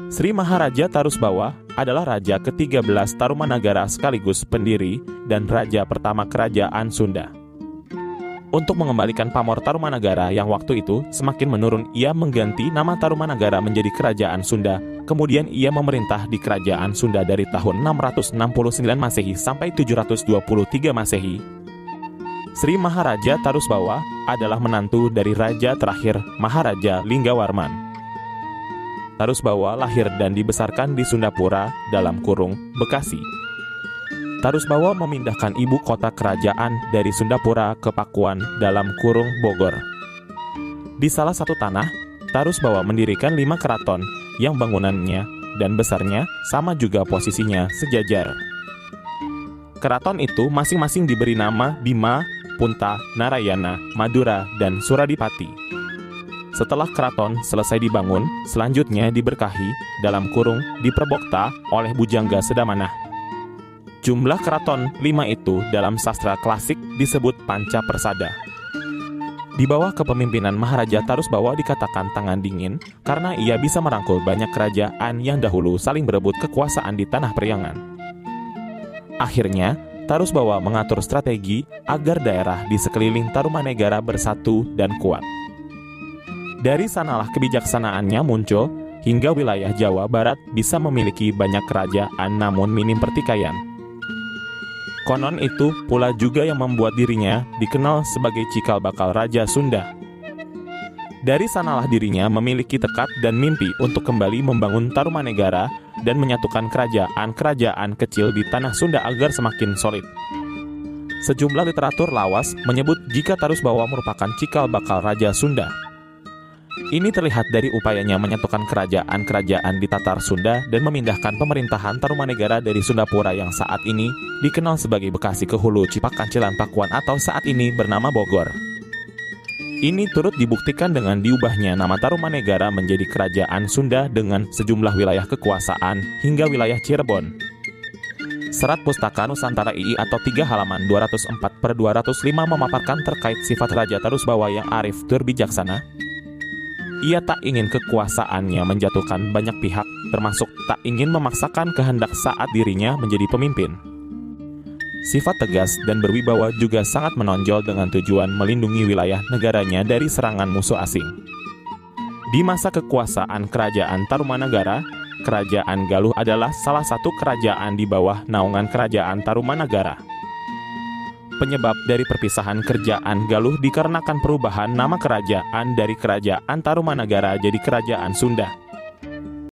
Sri Maharaja Tarusbawa adalah raja ke-13 Tarumanagara sekaligus pendiri dan raja pertama kerajaan Sunda. Untuk mengembalikan pamor Tarumanagara yang waktu itu semakin menurun, ia mengganti nama Tarumanagara menjadi Kerajaan Sunda. Kemudian ia memerintah di Kerajaan Sunda dari tahun 669 Masehi sampai 723 Masehi. Sri Maharaja Tarusbawa adalah menantu dari raja terakhir Maharaja Linggawarman. Tarusbawa lahir dan dibesarkan di Sundapura (Bekasi). Tarusbawa memindahkan ibu kota kerajaan dari Sundapura ke Pakuan (Bogor). Di salah satu tanah, Tarusbawa mendirikan 5 keraton yang bangunannya dan besarnya sama juga posisinya sejajar. Keraton itu masing-masing diberi nama Bima, Punta, Narayana, Madura, dan Suradipati. Setelah keraton selesai dibangun, selanjutnya diberkahi (diperbokta) oleh Bujangga Sedamanah. Jumlah keraton 5 itu dalam sastra klasik disebut Panca Persada. Di bawah kepemimpinan Maharaja Tarusbawa dikatakan tangan dingin karena ia bisa merangkul banyak kerajaan yang dahulu saling berebut kekuasaan di Tanah Priangan. Akhirnya, Tarusbawa mengatur strategi agar daerah di sekeliling Tarumanegara bersatu dan kuat. Dari sanalah kebijaksanaannya muncul hingga wilayah Jawa Barat bisa memiliki banyak kerajaan namun minim pertikaian. Konon itu pula juga yang membuat dirinya dikenal sebagai cikal bakal Raja Sunda. Dari sanalah dirinya memiliki tekad dan mimpi untuk kembali membangun Tarumanegara dan menyatukan kerajaan-kerajaan kecil di tanah Sunda agar semakin solid. Sejumlah literatur lawas menyebut jika Tarusbawa merupakan cikal bakal Raja Sunda. Ini terlihat dari upayanya menyatukan kerajaan-kerajaan di Tatar Sunda dan memindahkan pemerintahan Tarumanegara dari Sundapura yang saat ini dikenal sebagai Bekasi ke hulu Cipakancilan Pakuan atau saat ini bernama Bogor. Ini turut dibuktikan dengan diubahnya nama Tarumanegara menjadi Kerajaan Sunda dengan sejumlah wilayah kekuasaan hingga wilayah Cirebon. Serat Pustaka Nusantara II atau 3 halaman 204/205 memaparkan terkait sifat Raja Tarusbawa yang arif terbijaksana. Ia tak ingin kekuasaannya menjatuhkan banyak pihak, termasuk tak ingin memaksakan kehendak saat dirinya menjadi pemimpin. Sifat tegas dan berwibawa juga sangat menonjol dengan tujuan melindungi wilayah negaranya dari serangan musuh asing. Di masa kekuasaan Kerajaan Tarumanagara, Kerajaan Galuh adalah salah satu kerajaan di bawah naungan Kerajaan Tarumanagara. Penyebab dari perpisahan Kerajaan Galuh dikarenakan perubahan nama kerajaan dari Kerajaan Tarumanagara jadi Kerajaan Sunda.